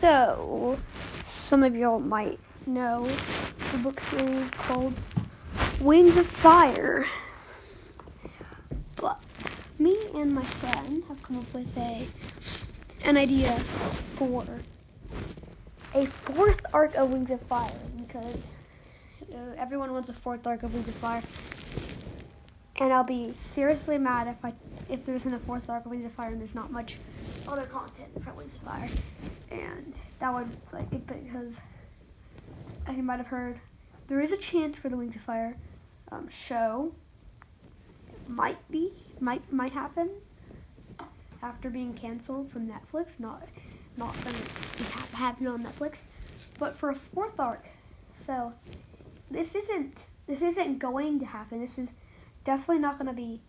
So, some of y'all might know the book series called Wings of Fire. But me and my friend have come up with an idea for a fourth arc of Wings of Fire, because everyone wants a fourth arc of Wings of Fire. And I'll be seriously mad if there isn't a fourth arc of Wings of Fire and there's not much other content for Wings of Fire. And that would, because as you might have heard, there is a chance for the Wings of Fire show might happen after being canceled from Netflix. Not going to happen on Netflix, but for a fourth arc. So this isn't going to happen. This is definitely not going to be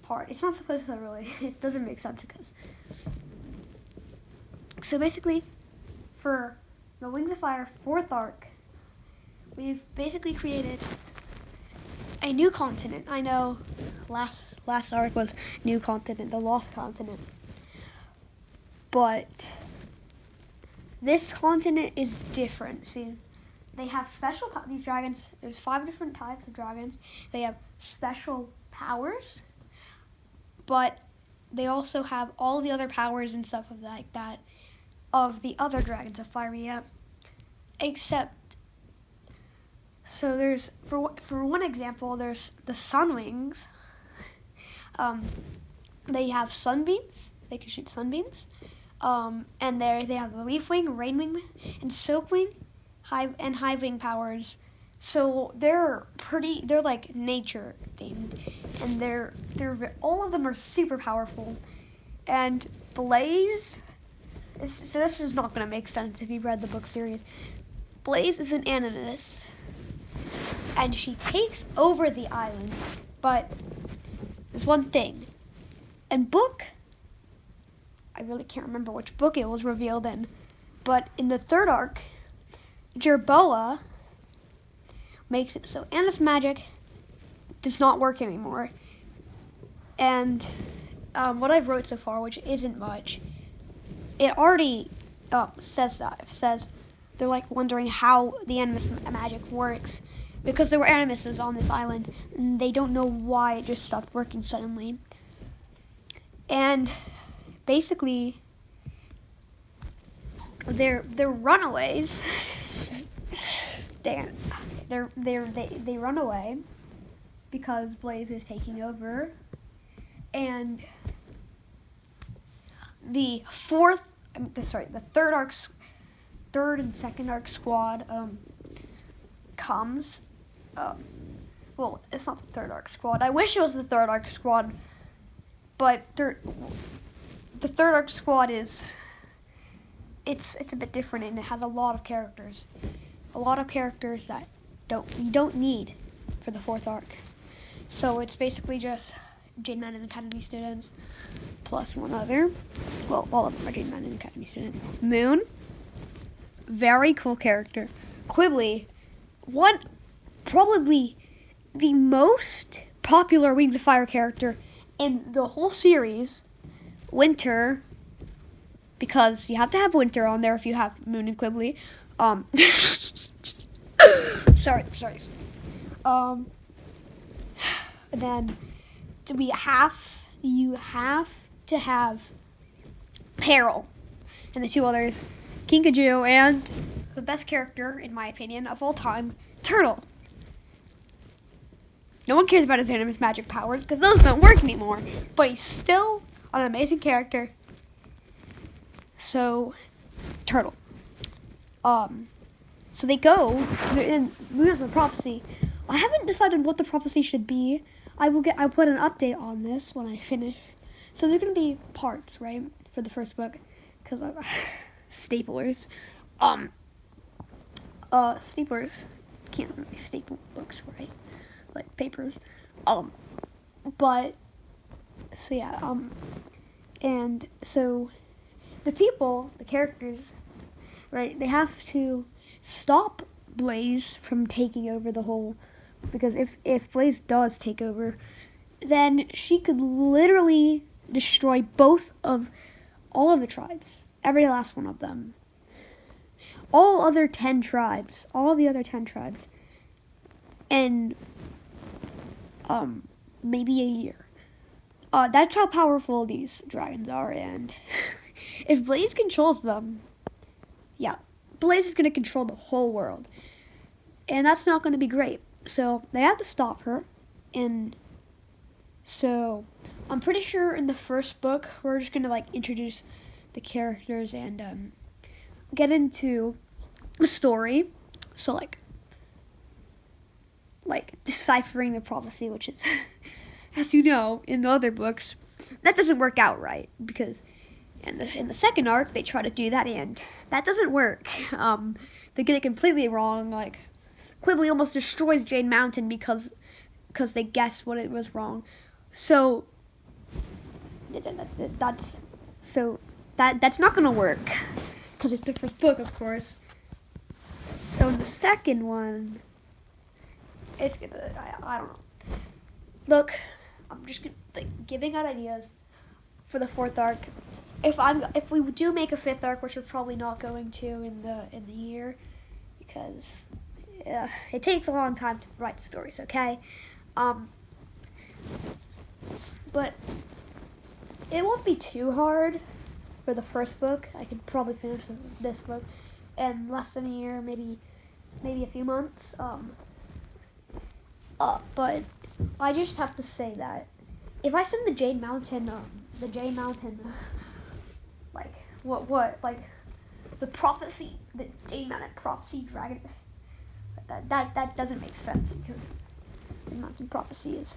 part. It's not supposed to really. It doesn't make sense because. So basically, for the Wings of Fire fourth arc, we've basically created a new continent. I know last arc was New Continent, the Lost Continent. But this continent is different. See, they have these dragons, there's 5 different types of dragons. They have special powers, but they also have all the other powers and stuff like that of the other dragons of Firia, except, so there's, for one example, there's the Sunwings. They have sunbeams. They can shoot sunbeams. And they have the Leafwing, Rainwing, and Silkwing, Hivewing powers. So they're like nature themed, and they're all of them are super powerful. And Blaze, so this is not going to make sense if you've read the book series. Blaze is an animus, and she takes over the island. But there's one thing. In book, I really can't remember which book it was revealed in, but in the third arc, Jerboa makes it so Animus magic does not work anymore. And what I've wrote so far, which isn't much, it already says that. It says they're like wondering how the Animus magic works, because there were Animuses on this island, and they don't know why it just stopped working suddenly. And basically, they're runaways. they run away because Blaze is taking over, and the third and second arc squad comes. Well, it's not the third arc squad. I wish it was the third arc squad, but the third arc squad is it's a bit different, and it has a lot of characters that you don't need for the fourth arc. So it's basically just Jade Madden Academy students plus one other. Well, all of them are Jade Madden Academy students. Moon, very cool character. Quibbly, probably the most popular Wings of Fire character in the whole series. Winter, because you have to have Winter on there if you have Moon and Quibbly. Sorry. Then you have to have Peril, and the 2 others, Kinkajou, and the best character, in my opinion, of all time, Turtle. No one cares about his Animus magic powers, because those don't work anymore, but he's still an amazing character. So, Turtle. So they go, and Moon a prophecy. I haven't decided what the prophecy should be. I'll put an update on this when I finish. So there's gonna be parts, right, for the first book, because staplers. Staplers can't really staple books, right? Like papers. But so yeah. And so the characters, right? They have to stop Blaze from taking over the whole, because if Blaze does take over, then she could literally destroy all of the tribes, every last one of them. all other 10 tribes, all the other 10 tribes, in maybe a year. That's how powerful these dragons are, and if Blaze controls them, yeah, Blaze is going to control the whole world, and that's not going to be great. So they have to stop her, and so I'm pretty sure in the first book we're just going to like introduce the characters and get into the story. So like deciphering the prophecy, which is, as you know, in the other books, that doesn't work out right, because in the second arc they try to do that and that doesn't work. They get it completely wrong. Like Quibbly almost destroys Jade Mountain because they guessed what it was wrong. So that's not gonna work because it's the first book, of course. So in the second one, it's gonna, I don't know. Look, I'm just giving out ideas for the fourth arc. If we do make a fifth arc, which we're probably not going to in the year, because it takes a long time to write stories. Okay, but it won't be too hard for the first book. I could probably finish this book in less than a year, maybe a few months. But I just have to say that if I send the Jade Mountain, like like the prophecy, the Jade Mountain prophecy dragon, that doesn't make sense, because the mountain prophecy is,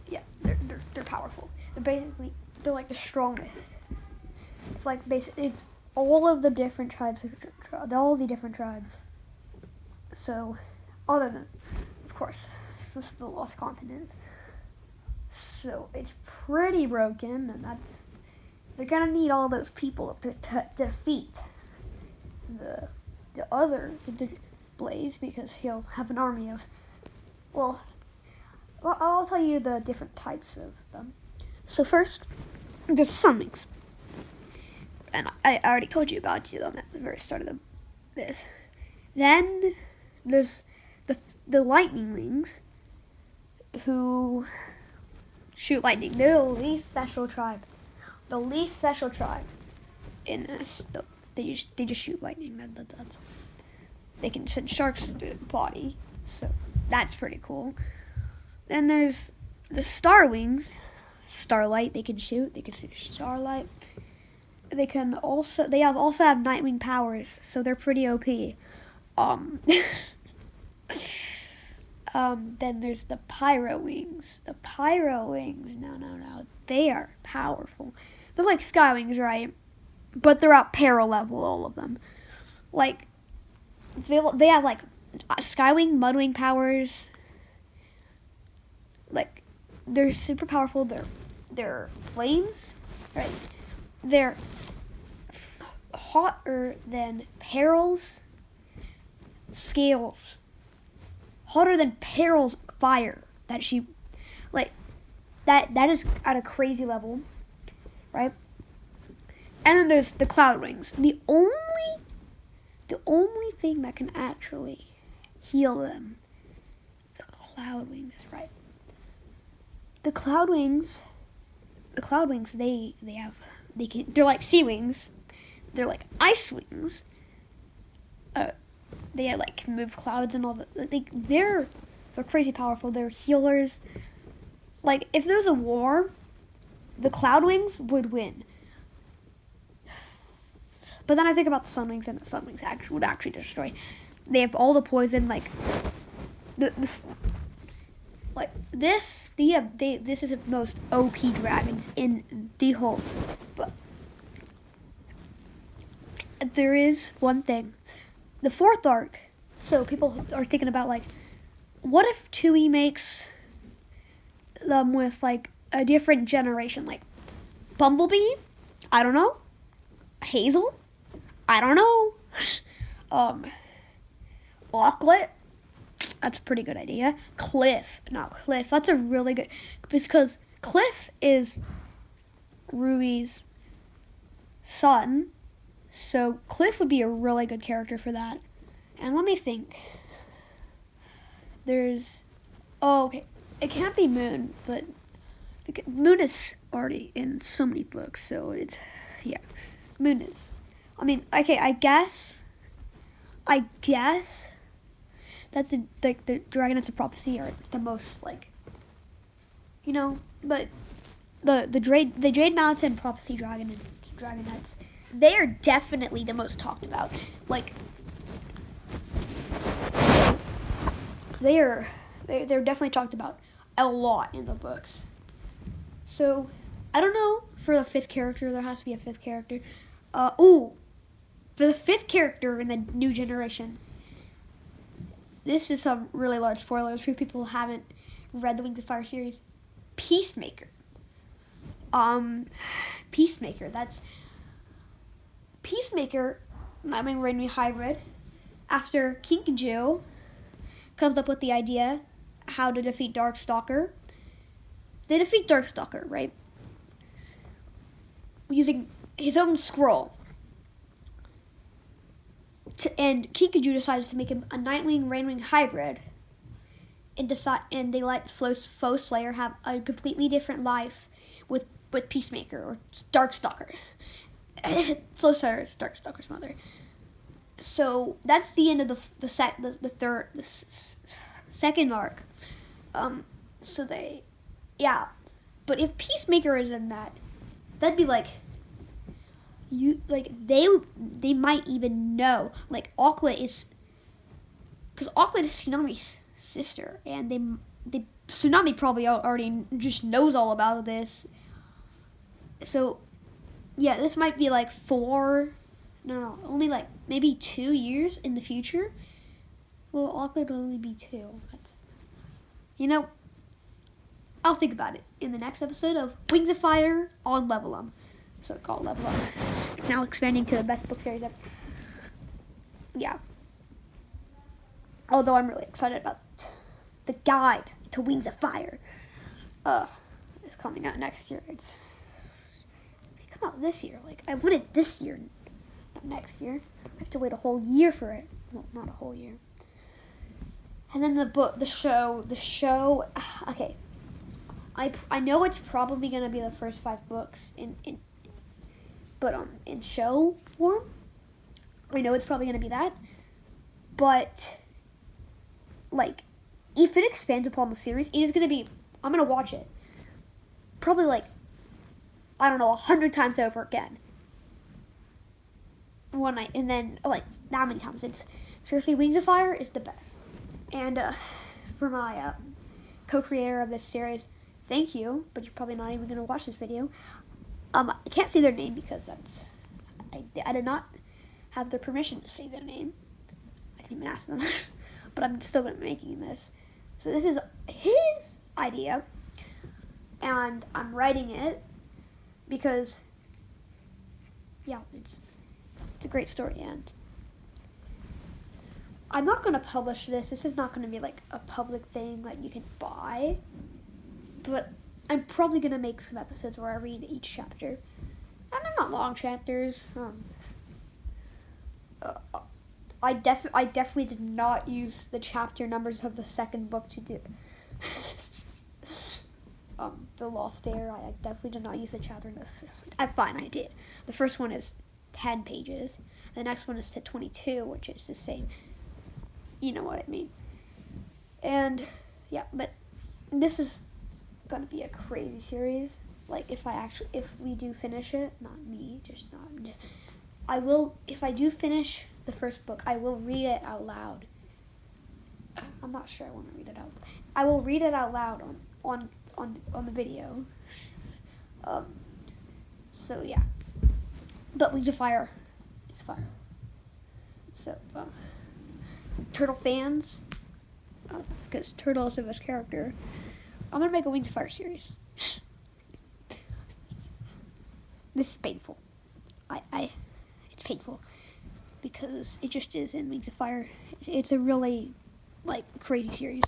yeah, they're powerful. They're like the strongest. It's like it's all of the different tribes, all the different tribes. So, other than, of course, this is the Lost Continent. So it's pretty broken, and they're gonna need all those people to defeat the Blaze, because he'll have an army of, well, I'll tell you the different types of them. So first, there's Sunwings, and I already told you about them at the very start of this. Then there's the Lightning Wings, who shoot lightning. They're the least special tribe. The least special tribe in this. They just shoot lightning. That's they can send sharks to the body, so that's pretty cool. Then there's the Star Wings. Starlight. They can shoot starlight. They also have Nightwing powers, so they're pretty OP. Then there's the Pyro Wings. The Pyro Wings, no, they are powerful. They're like Sky Wings, right? But they're at Peril level, all of them. Like, they have like Skywing, Mudwing powers. Like, they're super powerful. They're flames, right? They're hotter than Peril's scales. Hotter than Peril's fire that she, like, that is at a crazy level, right? And then there's the Cloud Wings. The only thing that can actually heal them, the Cloud Wings, right? The Cloud Wings, they're like Sea Wings. They're like Ice Wings. They like can move clouds and all that. They're crazy powerful. They're healers. Like, if there's a war, the Cloud Wings would win. But then I think about the Sun Wings, and the Sun Wings would actually destroy. They have all the poison. Like this is the most OP dragons in the whole. But there is one thing. The fourth arc, so people are thinking about, like, what if Tui makes them with, like, a different generation, like Bumblebee? I don't know. Hazel? I don't know. Locklet? That's a pretty good idea. Cliff. That's a really good, because Cliff is Ruby's son, So Cliff would be a really good character for that. And let me think. There's, oh, okay, it can't be Moon, but Moon is already in so many books, so it's, yeah, Moon is. I mean, okay, I guess that the Dragonets of Prophecy are the most, like, you know, but the Jade Mountain Prophecy Dragonets, they are definitely the most talked about. Like, they're definitely talked about a lot in the books. So, I don't know, for the 5th character, there has to be a 5th character. For the 5th character in the new generation, this is some really large spoilers for people who haven't read the Wings of Fire series. Peacemaker. Peacemaker, that's Peacemaker, I mean, Rainwing Hybrid, after Kinkajou comes up with the idea how to defeat Darkstalker. They defeat Darkstalker, right? Using his own scroll. And Kinkajou decides to make him a Nightwing Rainwing hybrid, and they let Foe Slayer have a completely different life with Peacemaker or Darkstalker. Foe Slayer is Darkstalker's mother. So that's the end of the second arc. So they, yeah. But if Peacemaker is in that, that'd be like, they might even know, like, Auklet is, because Auklet is Tsunami's sister, and Tsunami probably already just knows all about this. So, yeah, this might be like only like maybe 2 years in the future. Well, Auklet will only be 2. But, I'll think about it in the next episode of Wings of Fire on Level Up. So called Level Up. Now expanding to the best book series ever. Yeah. Although I'm really excited about the guide to Wings of Fire. It's coming out next year. It's come out this year. Like, I want it this year, not next year. I have to wait a whole year for it. Well, not a whole year. And then the show. Okay. I know it's probably gonna be the first 5 books in show form. I know it's probably gonna be that, but like, if it expands upon the series, it is gonna be. I'm gonna watch it. Probably like, I don't know, 100 times over again. One night, and then like that many times. It's seriously, Wings of Fire is the best. And for my co-creator of this series, thank you, but you're probably not even going to watch this video. I can't say their name because I did not have their permission to say their name. I didn't even ask them, but I'm still going to be making this. So this is his idea, and I'm writing it because, yeah, it's a great story, and I'm not going to publish this. This is not going to be like a public thing that you can buy. But I'm probably going to make some episodes where I read each chapter. And they're not long chapters. I definitely did not use the chapter numbers of the second book to do The Lost Heir. I definitely did not use the chapter numbers. Fine, I did. The first one is 10 pages. The next one is to 22, which is the same. You know what I mean. And, yeah, but this is going to be a crazy series. Like, if we do finish it, not me, if I do finish the first book, I will read it out loud. I'm not sure I want to read it out. I will read it out loud on the video. So yeah. But Wings of Fire, it's fire. So, Turtle fans, because Turtle is the best character, I'm going to make a Wings of Fire series. This is painful. It's painful. Because it just is in Wings of Fire. It's a really, like, crazy series.